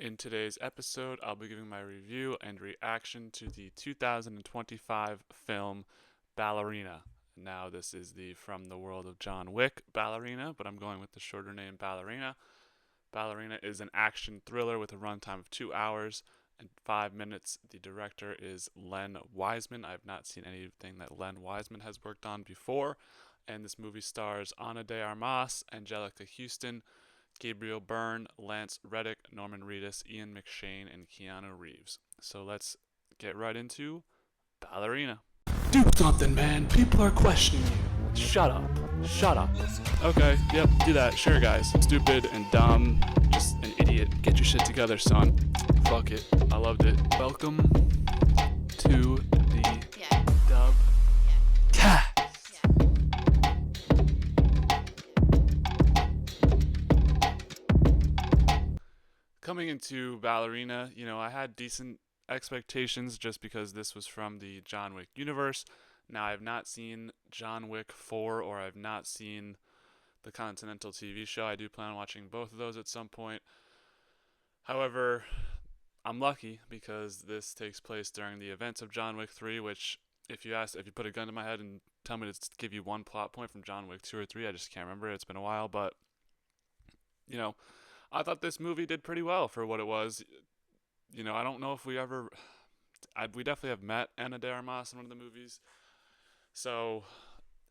In today's episode, I'll be giving my review and reaction to the 2025 film Ballerina. Now, this is the From the World of John Wick Ballerina, but I'm going with the shorter name Ballerina. Ballerina is an action thriller with a runtime of 2 hours and 5 minutes. The director is Len Wiseman. I have not seen anything that Len Wiseman has worked on before. And this movie stars Ana de Armas, Angelica Houston, Gabriel Byrne, Lance Reddick, Norman Reedus, Ian McShane, and Keanu Reeves. So let's get right into Ballerina. Do something, man. People are questioning you. Shut up. Shut up. Okay, yep, do that. Sure, guys. Stupid and dumb. Just an idiot. Get your shit together, son. Fuck it. I loved it. Welcome to the DubCast. Coming into Ballerina, I had decent expectations just because this was from the John Wick universe. Now, I have not seen John Wick 4 or I've not seen the Continental TV show. I do plan on watching both of those at some point. However, I'm lucky because this takes place during the events of John Wick 3, which if you put a gun to my head and tell me to give you one plot point from John Wick 2 or 3, I just can't remember. It's been a while, but you know, I thought this movie did pretty well for what it was. I don't know if we definitely have met Ana de Armas in one of the movies, so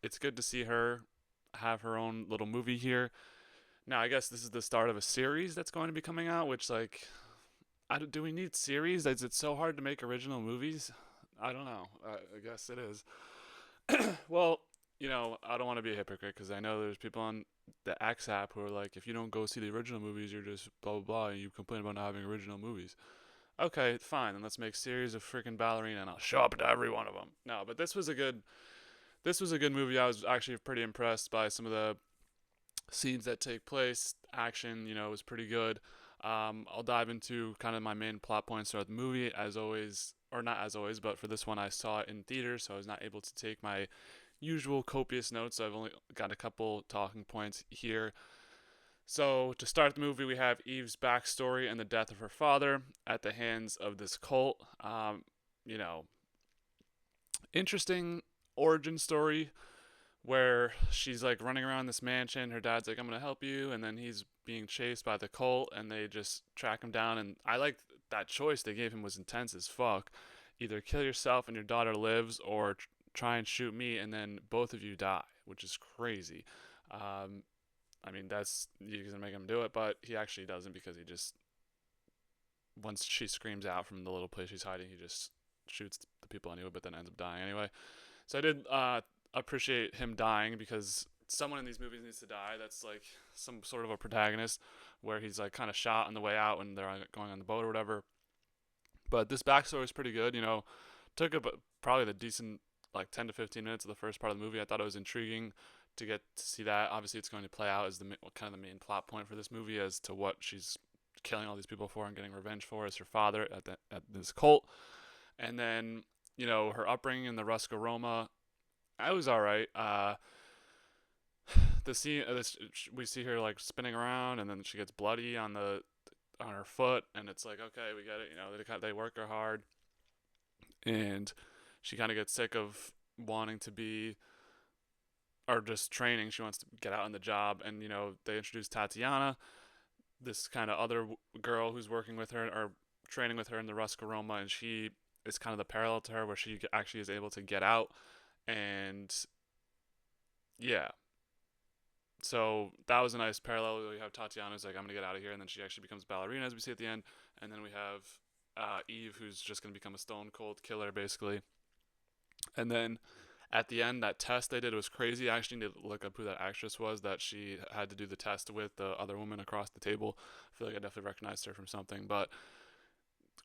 it's good to see her have her own little movie here. Now, I guess this is the start of a series that's going to be coming out, which, like, do we need series? Is it so hard to make original movies? I don't know. I guess it is. Well, I don't want to be a hypocrite because I know there's people on the X app who are like, if you don't go see the original movies, you're just blah blah blah, and you complain about not having original movies. Okay, fine, then let's make series of freaking Ballerina, and I'll show up to every one of them. No, but this was a good movie. I was actually pretty impressed by some of the scenes that take place. Action, was pretty good. I'll dive into kind of my main plot points throughout the movie, as always, or not as always, but for this one, I saw it in theaters, so I was not able to take my usual copious notes. So I've only got a couple talking points here. So, to start the movie, we have Eve's backstory and the death of her father at the hands of this cult. You know, Interesting origin story where she's like running around this mansion. Her dad's like, I'm going to help you. And then he's being chased by the cult and they just track him down. And I like that choice they gave him was intense as fuck. Either kill yourself and your daughter lives or try and shoot me and then both of you die, which is crazy. Um, that's you're gonna make him do it, but he actually doesn't because he just once she screams out from the little place she's hiding, he just shoots the people anyway, but then ends up dying anyway. So I did appreciate him dying because someone in these movies needs to die. That's like some sort of a protagonist where he's like kind of shot on the way out when they're going on the boat or whatever. But this backstory is pretty good. Took up probably the decent like 10 to 15 minutes of the first part of the movie. I thought it was intriguing to get to see that. Obviously, it's going to play out as the kind of the main plot point for this movie as to what she's killing all these people for and getting revenge for as her father at this cult. And then her upbringing in the Ruska Roma, I was all right. The scene we see her like spinning around and then she gets bloody on her foot and it's like, okay, we get it. They work her hard and she kind of gets sick of wanting to be or just training. She wants to get out on the job, and they introduce Tatiana, this kind of other girl who's working with her or training with her in the Ruska Roma, and she is kind of the parallel to her, where she actually is able to get out, and yeah. So that was a nice parallel. We have Tatiana who's like, I'm gonna get out of here, and then she actually becomes Ballerina, as we see at the end, and then we have Eve, who's just gonna become a stone cold killer, basically. And then at the end, that test they did was crazy. I actually need to look up who that actress was that she had to do the test with, the other woman across the table. I feel like I definitely recognized her from something, but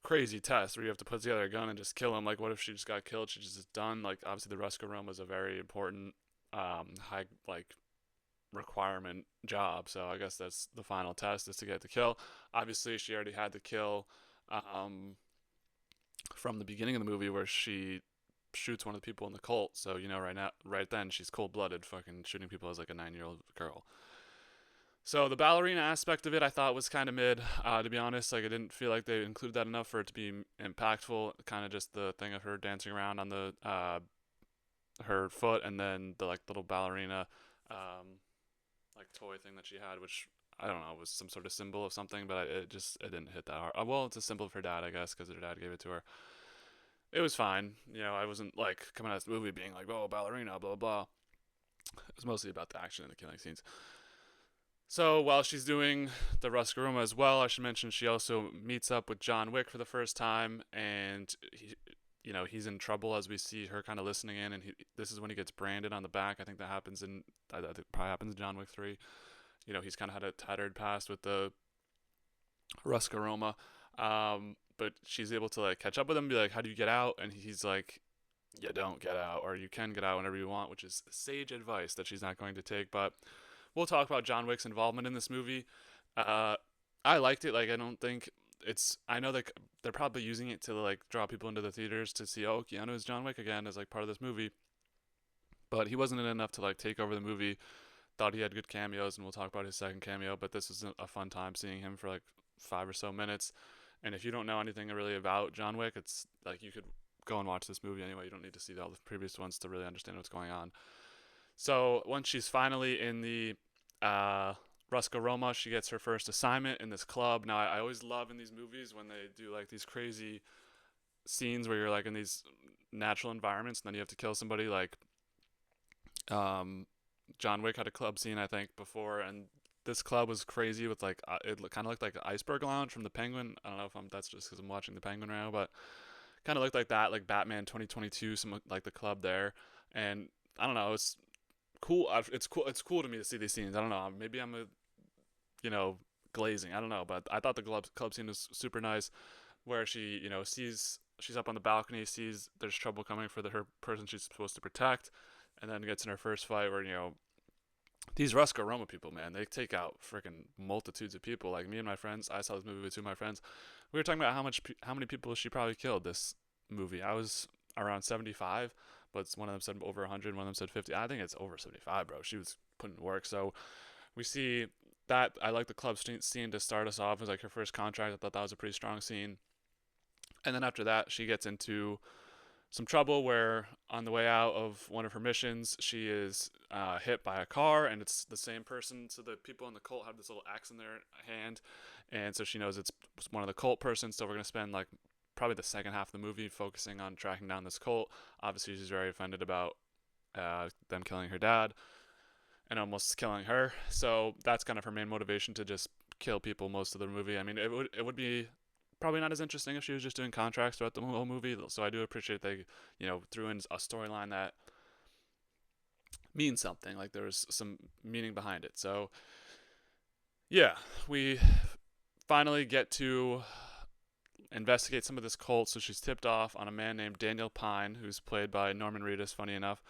crazy test where you have to put together a gun and just kill him. Like, what if she just got killed? She just is done. Like, obviously, the Ruska Room was a very important, high, like, requirement job. So I guess that's the final test is to get the kill. Obviously, she already had the kill from the beginning of the movie where she shoots one of the people in the cult. So right then she's cold blooded, fucking shooting people as like a 9-year-old girl. So the ballerina aspect of it, I thought was kind of mid. To be honest, like I didn't feel like they included that enough for it to be impactful. Kind of just the thing of her dancing around on the her foot, and then the like little ballerina, like toy thing that she had, which I don't know was some sort of symbol of something, but it didn't hit that hard. Well, it's a symbol of her dad, I guess, because her dad gave it to her. It was fine. I wasn't like coming out of this movie being like, oh, ballerina, blah blah. It was mostly about the action and the killing scenes. So while she's doing the Ruskaruma as well, I should mention she also meets up with John Wick for the first time, and he's in trouble as we see her kind of listening in, and this is when he gets branded on the back. I think probably happens in John Wick 3. He's kind of had a tattered past with the Ruskaroma, but she's able to like catch up with him, and be like, "How do you get out?" And he's like, "You don't get out, or you can get out whenever you want," which is sage advice that she's not going to take. But we'll talk about John Wick's involvement in this movie. Uh, I liked it. Like, I don't think it's. I know that they're probably using it to like draw people into the theaters to see, oh, Keanu is John Wick again as like part of this movie. But he wasn't in enough to like take over the movie. Thought he had good cameos, and we'll talk about his second cameo. But this was a fun time seeing him for like 5 or so minutes. And if you don't know anything really about John Wick, it's like you could go and watch this movie anyway. You don't need to see all the previous ones to really understand what's going on. So once she's finally in the Ruska Roma, she gets her first assignment in this club. Now I always love in these movies when they do like these crazy scenes where you're like in these natural environments and then you have to kill somebody. Like um, John Wick had a club scene I think before, and this club was crazy with like it kind of looked like an iceberg lounge from the Penguin. I don't know if that's just because I'm watching the Penguin right now, but kind of looked like that, like Batman 2022, some like the club there, and I don't know, it's cool. It's cool. It's cool to me to see these scenes. I don't know. Maybe I'm a you know glazing. I don't know, but I thought the club scene was super nice, where she sees she's up on the balcony, sees there's trouble coming for her person she's supposed to protect, and then gets in her first fight where these Ruska Roma people, man, they take out freaking multitudes of people. Like me and my friends, I saw this movie with two of my friends. We were talking about how many people she probably killed this movie. I was around 75, but one of them said over 100, one of them said 50. I think it's over 75, bro. She was putting in work. So we see that. I like the club scene to start us off. It was like her first contract. I thought that was a pretty strong scene. And then after that, she gets into some trouble where on the way out of one of her missions, she is hit by a car, and it's the same person. So the people in the cult have this little axe in their hand, and so she knows it's one of the cult persons. So we're gonna spend like probably the second half of the movie focusing on tracking down this cult. Obviously, she's very offended about them killing her dad and almost killing her. So that's kind of her main motivation to just kill people most of the movie. I mean, it would be probably not as interesting if she was just doing contracts throughout the whole movie. So I do appreciate they, threw in a storyline that means something. Like there was some meaning behind it. So yeah, we finally get to investigate some of this cult. So she's tipped off on a man named Daniel Pine, who's played by Norman Reedus. Funny enough,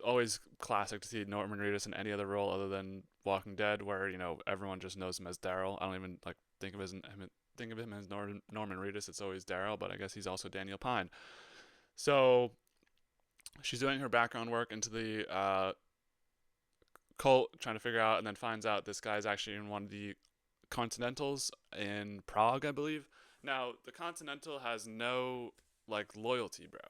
always classic to see Norman Reedus in any other role other than Walking Dead, where everyone just knows him as Daryl. I don't even like think of him as Norman Reedus. It's always Daryl, but I guess he's also Daniel Pine. So she's doing her background work into the cult, trying to figure out, and then finds out this guy's actually in one of the Continentals in Prague, I believe. Now the Continental has no like loyalty, bro.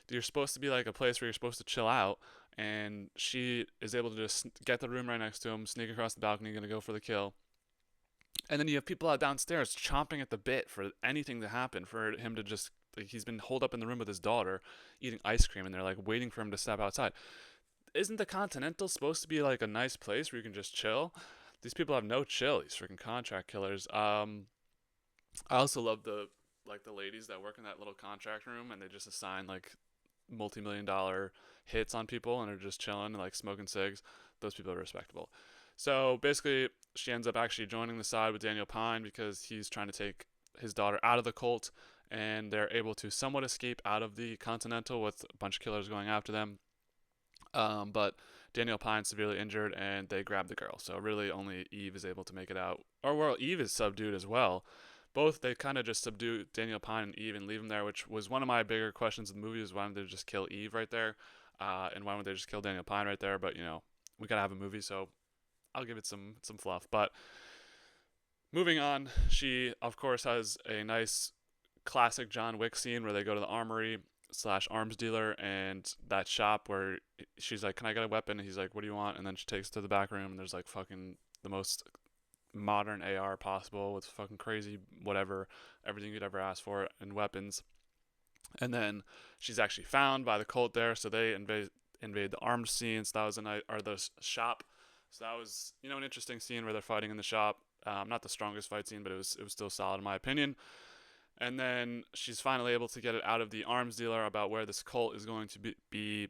You're supposed to be like a place where you're supposed to chill out, and she is able to just get the room right next to him, sneak across the balcony, gonna go for the kill. And then you have people out downstairs chomping at the bit for anything to happen, for him to just like, he's been holed up in the room with his daughter eating ice cream, and they're like waiting for him to step outside. Isn't the Continental supposed to be like a nice place where you can just chill? These people have no chill. These freaking contract killers. I also love the ladies that work in that little contract room, and they just assign like multi-million-dollar hits on people and are just chilling and like smoking cigs. Those people are respectable. So basically, she ends up actually joining the side with Daniel Pine because he's trying to take his daughter out of the cult, and they're able to somewhat escape out of the Continental with a bunch of killers going after them. But Daniel Pine's severely injured, and they grab the girl. So really, only Eve is able to make it out. Or well, Eve is subdued as well. Both they kind of just subdue Daniel Pine and Eve and leave him there, which was one of my bigger questions in the movie: is why don't they just kill Eve right there, and why don't they just kill Daniel Pine right there? But we gotta have a movie, so I'll give it some fluff. But moving on, she of course has a nice classic John Wick scene where they go to the armory slash arms dealer and that shop where she's like, "Can I get a weapon?" And he's like, "What do you want?" And then she takes it to the back room and there's like fucking the most modern AR possible with fucking crazy whatever, everything you'd ever ask for and weapons. And then she's actually found by the cult there, so they invade the armed scene. So that was a night, or the shop. So that was an interesting scene where they're fighting in the shop. Not the strongest fight scene, but it was still solid in my opinion. And then she's finally able to get it out of the arms dealer about where this cult is going to be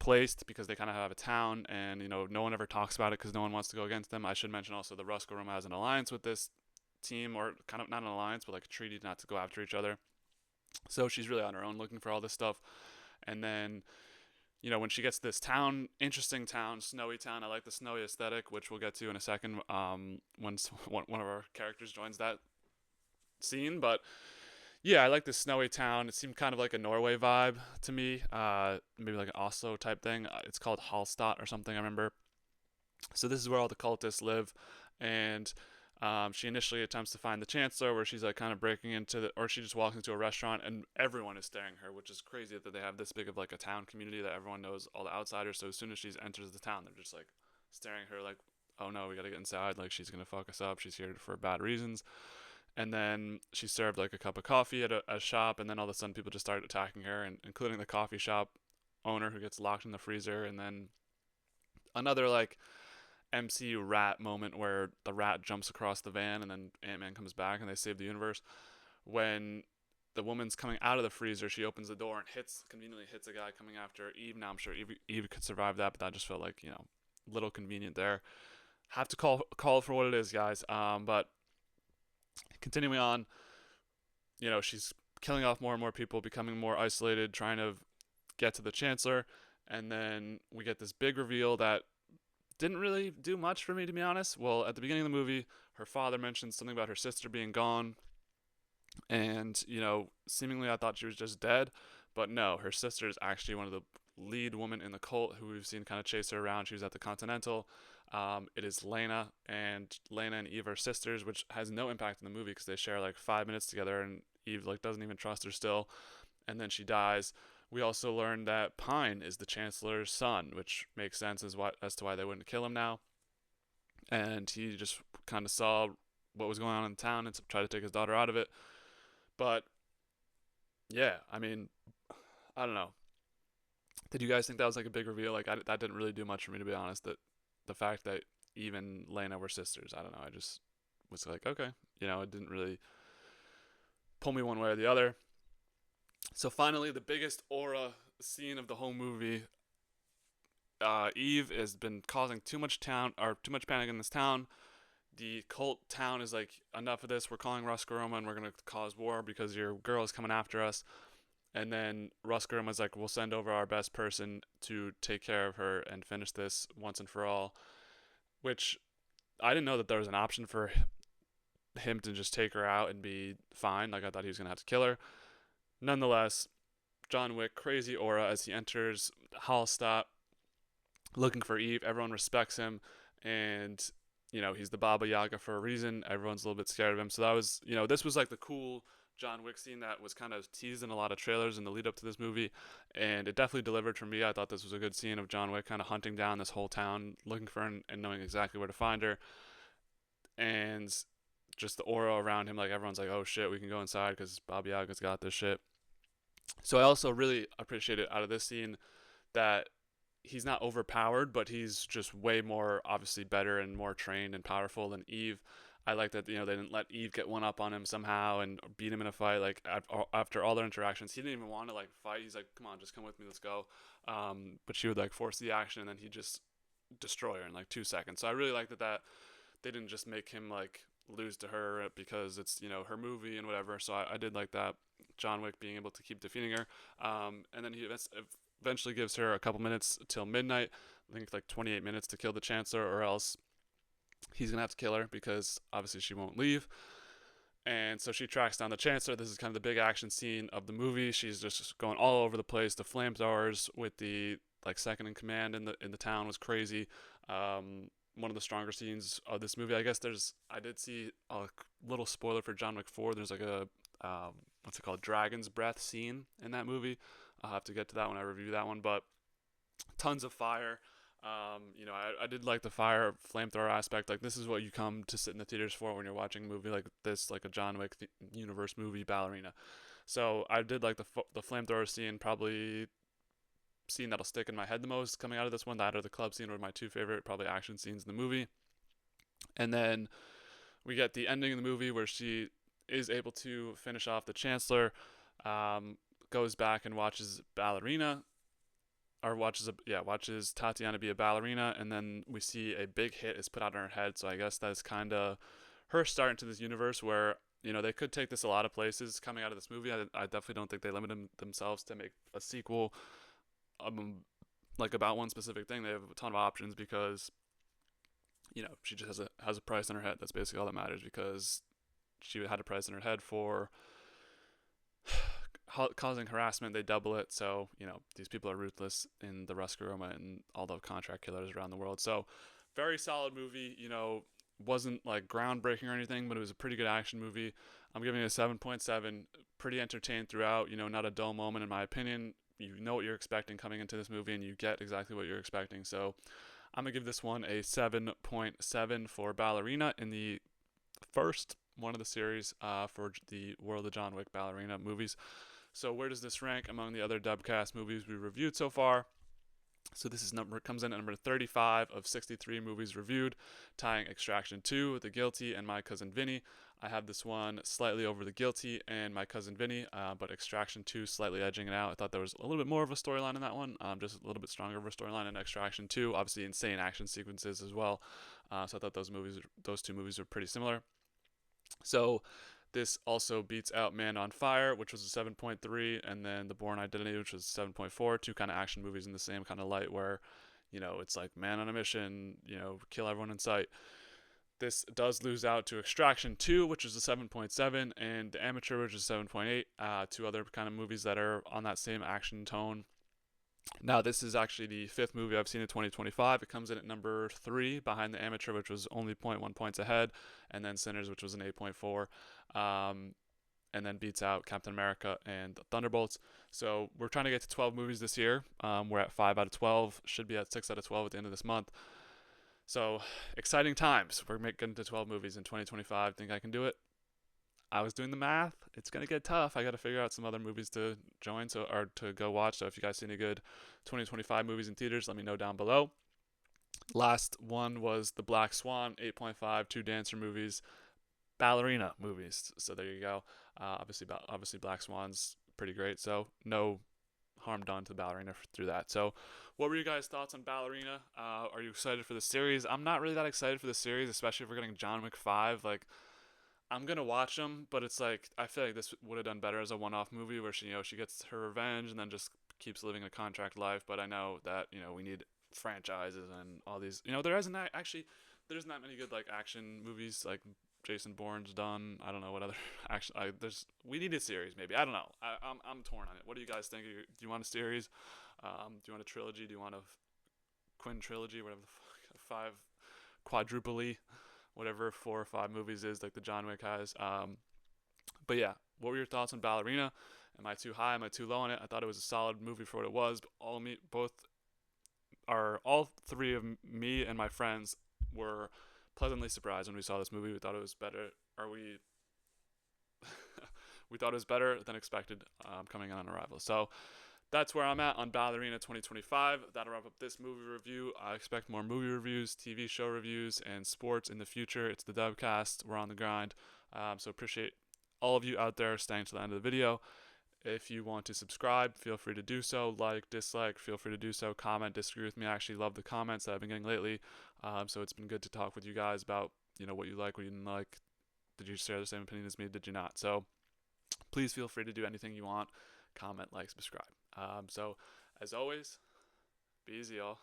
placed because they kind of have a town, and no one ever talks about it because no one wants to go against them. I should mention also the Rusko Room has an alliance with this team, or kind of not an alliance, but like a treaty not to go after each other. So she's really on her own looking for all this stuff. And then, when she gets to this town, interesting town, snowy town. I like the snowy aesthetic, which we'll get to in a second. When one of our characters joins that scene, but yeah, I like the snowy town. It seemed kind of like a Norway vibe to me. Maybe like an Oslo type thing. It's called Hallstatt or something, I remember. So this is where all the cultists live, and she initially attempts to find the Chancellor, where she's like kind of breaking or she just walks into a restaurant and everyone is staring at her, which is crazy that they have this big of like a town community that everyone knows all the outsiders. So as soon as she enters the town, they're just like staring at her like, oh no, we gotta get inside. Like she's gonna fuck us up. She's here for bad reasons. And then she served like a cup of coffee at a shop, and then all of a sudden people just started attacking her, and including the coffee shop owner who gets locked in the freezer, and then another like MCU rat moment where the rat jumps across the van and then Ant-Man comes back and they save the universe. When the woman's coming out of the freezer, she opens the door and conveniently hits a guy coming after Eve. Now I'm sure Eve could survive that, but that just felt like, a little convenient there. Have to call for what it is, guys. But continuing on, she's killing off more and more people, becoming more isolated, trying to get to the Chancellor, and then we get this big reveal that didn't really do much for me, to be honest. Well, at the beginning of the movie, her father mentions something about her sister being gone, and seemingly I thought she was just dead, but no, her sister is actually one of the lead women in the cult who we've seen kind of chase her around. She was at the Continental. It is Lena and Eve are sisters, which has no impact in the movie because they share like 5 minutes together, and Eve like doesn't even trust her still, and then she dies. We also learned that Pine is the Chancellor's son, which makes sense as to why they wouldn't kill him now. And he just kind of saw what was going on in town and tried to take his daughter out of it. But yeah, I mean, I don't know. Did you guys think that was like a big reveal? Like that didn't really do much for me, to be honest. That the fact that even Lena were sisters, I don't know. I just was like, okay, it didn't really pull me one way or the other. So finally, the biggest aura scene of the whole movie. Eve has been causing too much panic in this town. The cult town is like, enough of this. We're calling Ruskaroma and we're gonna cause war because your girl is coming after us. And then Ruskaroma is like, we'll send over our best person to take care of her and finish this once and for all. Which I didn't know that there was an option for him to just take her out and be fine. Like I thought he was gonna have to kill her. Nonetheless, John Wick, crazy aura as he enters Hallstatt looking for Eve. Everyone respects him, and he's the Baba Yaga for a reason. Everyone's a little bit scared of him. So that was, this was like the cool John Wick scene that was kind of teased in a lot of trailers in the lead up to this movie, and it definitely delivered for me. I thought this was a good scene of John Wick kind of hunting down this whole town, looking for her and knowing exactly where to find her, and just the aura around him. Like everyone's like, oh shit, we can go inside because Baba Yaga's got this shit. So I also really appreciated out of this scene that he's not overpowered, but he's just way more obviously better and more trained and powerful than Eve. I like that they didn't let Eve get one up on him somehow and beat him in a fight. Like after all their interactions, he didn't even want to like fight. He's like, "Come on, just come with me, let's go." But she would like force the action, and then he just destroy her in like 2 seconds. So I really like that they didn't just make him like lose to her because it's her movie and whatever. So I did like that John Wick being able to keep defeating her. And then he eventually gives her a couple minutes till midnight. I think like 28 minutes to kill the Chancellor, or else he's gonna have to kill her because obviously she won't leave. And so she tracks down the Chancellor. This is kind of the big action scene of the movie. She's just going all over the place. The flamethrowers with the like second in command in the town was crazy. one of the stronger scenes of this movie. I guess I did see a little spoiler for John Wick 4. There's like a what's it called, dragon's breath scene in that movie. I'll have to get to that when I review that one, but tons of fire. I did like the fire flamethrower aspect. Like, this is what you come to sit in the theaters for when you're watching a movie like this, like a John Wick universe movie, Ballerina. So I did like the flamethrower scene, probably scene that'll stick in my head the most coming out of this one. That or the club scene were my two favorite probably action scenes in the movie. And then we get the ending of the movie where she is able to finish off the Chancellor, goes back and watches Ballerina, or watches Tatiana be a ballerina, and then we see a big hit is put out in her head. So I guess that's kind of her start into this universe where they could take this a lot of places coming out of this movie. I definitely don't think they limited themselves to make a sequel, like about one specific thing. They have a ton of options because she just has a price in her head. That's basically all that matters, because she had a price in her head for causing harassment. They double it. So these people are ruthless in the Roscaroma and all the contract killers around the world. So very solid movie. Wasn't like groundbreaking or anything, but it was a pretty good action movie. I'm giving it a 7.7. Pretty entertained throughout. Not a dull moment in my opinion. You know what you're expecting coming into this movie, and you get exactly what you're expecting. So I'm gonna give this one a 7.7 for Ballerina, in the first one of the series for the World of John Wick Ballerina movies. So where does this rank among the other DubCast movies we reviewed so far? So this comes in at number 35 of 63 movies reviewed, tying Extraction 2, The Guilty, and My Cousin Vinny. I have this one slightly over The Guilty and My Cousin Vinny, but Extraction 2 slightly edging it out. I thought there was a little bit more of a storyline in that one, just a little bit stronger of a storyline in Extraction 2. Obviously, insane action sequences as well. So I thought those two movies were pretty similar. So this also beats out Man on Fire, which was a 7.3, and then The Bourne Identity, which was 7.4. Two kind of action movies in the same kind of light where, it's like man on a mission, kill everyone in sight. This does lose out to Extraction 2, which is a 7.7, and The Amateur, which is 7.8. Two other kind of movies that are on that same action tone. Now, this is actually the fifth movie I've seen in 2025. It comes in at number 3 behind The Amateur, which was only 0.1 points ahead, and then Sinners, which was an 8.4, and then beats out Captain America and Thunderbolts. So we're trying to get to 12 movies this year. We're at 5 out of 12, should be at 6 out of 12 at the end of this month. So exciting times. We're getting to 12 movies in 2025. Think I can do it? I was doing the math. It's going to get tough. I got to figure out some other movies to join or to go watch. So if you guys see any good 2025 movies in theaters, let me know down below. Last one was The Black Swan, 8.5, 2 dancer movies, Ballerina movies. So there you go. Obviously Black Swan's pretty great. So no harm done to Ballerina through that. So what were you guys' thoughts on Ballerina? Are you excited for the series? I'm not really that excited for the series, especially if we're getting John Wick 5. Like, I'm gonna watch them, but it's like I feel like this would have done better as a one-off movie where she gets her revenge and then just keeps living a contract life. But I know that we need franchises and all these. There isn't that actually. There's not many good like action movies like Jason Bourne's done. I don't know what other action. We need a series maybe. I don't know. I'm torn on it. What do you guys think? Do you want a series? Do you want a trilogy? Do you want a quintrilogy? Whatever the fuck, 5 quadruple, whatever 4 or 5 movies is like the John Wick has. But yeah, what were your thoughts on Ballerina? Am I too high? Am I too low on it? I thought it was a solid movie for what it was. But all 3 of me and my friends were pleasantly surprised when we saw this movie. We thought it was better, we thought it was better than expected coming on arrival. So that's where I'm at on Ballerina 2025. That'll wrap up this movie review. I expect more movie reviews, TV show reviews, and sports in the future. It's the DubCast. We're on the grind. So appreciate all of you out there staying to the end of the video. If you want to subscribe, feel free to do so. Like, dislike, feel free to do so. Comment, disagree with me. I actually love the comments that I've been getting lately. So it's been good to talk with you guys about what you like, what you didn't like. Did you share the same opinion as me? Did you not? So please feel free to do anything you want. Comment, like, subscribe. So as always, be easy, y'all.